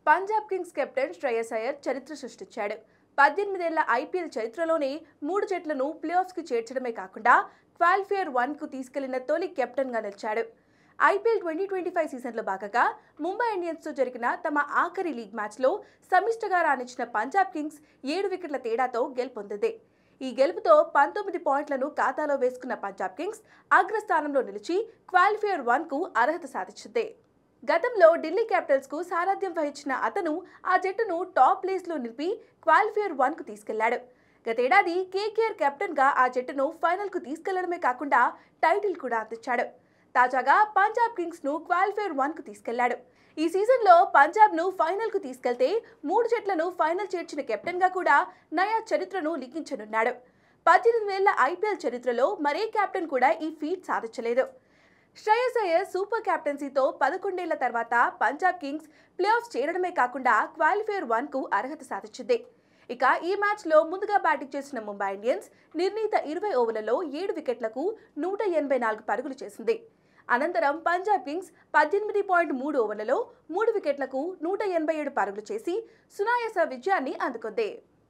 Punjab Kings captain Shreyas Iyer చరిత్ర సృష్టించాడు. 18 ఏళ్ల ఐపీఎల్ చరిత్రలోనే 3 జట్లను ప్లేఆఫ్స్కి చేర్చడమే కాకుండా క్వాలిఫైయర్ 1కు తీసుకెళ్లిన తొలి కెప్టెన్గా నిలిచాడు. ఐపీఎల్ 2025 సీజన్లో భాగంగా ముంబై ఇండియన్స్తో జరిగిన తమ ఆఖరి లీగ్ మ్యాచ్లో సమిష్టిగా రాణించిన పంజాబ్ కింగ్స్ 7 వికెట్ల తేడాతో గెలుపొందింది. ఈ గెలుపుతో 19 పాయింట్లను ఖాతాలో వేసుకున్న పంజాబ్ కింగ్స్ అగ్రస్థానంలో నిలిచి క్వాలిఫైయర్ 1కు అర్హత సాధించింది. గతంలో ఢిల్లీ క్యాపిటల్స్కు సారథ్యం వహించిన అతను ఆ జట్టును టాప్ ప్లేస్లో నిలిపి క్వాలిఫైయర్ 1కు తీసుకెళ్లాడు. గతేడాది కేకేఆర్ కెప్టెన్గా ఆ జట్టును ఫైనల్కు తీసుకెళ్లడమే కాకుండా టైటిల్ కూడా అందించాడు. తాజాగా పంజాబ్ కింగ్స్ను క్వాలిఫైయర్ 1కు తీసుకెళ్లాడు. ఈ సీజన్లో పంజాబ్ను ఫైనల్కు తీసుకెళ్తే 3 జట్లను ఫైనల్ చేర్చిన కెప్టెన్గా కూడా నయా చరిత్రను లిఖించనున్నాడు. 18 ఏళ్ల ఐపీఎల్ చరిత్రలో మరే కెప్టెన్ కూడా ఈ ఫీట్ సాధించలేదు. శ్రేయస్ అయ్యర్ సూపర్ కెప్టెన్సీతో 11 ఏళ్ల తర్వాత పంజాబ్ కింగ్స్ ప్లేఆఫ్స్ చేరడమే కాకుండా క్వాలిఫైయర్ 1కు అర్హత సాధించింది. ఇక ఈ మ్యాచ్లో ముందుగా బ్యాటింగ్ చేసిన ముంబై ఇండియన్స్ నిర్ణీత 20 ఓవర్లలో 7 వికెట్లకు 184 పరుగులు చేసింది. అనంతరం పంజాబ్ కింగ్స్ 18.3 ఓవర్లలో 3 వికెట్లకు 187 పరుగులు చేసి సునాయాస విజయాన్ని అందుకుంది.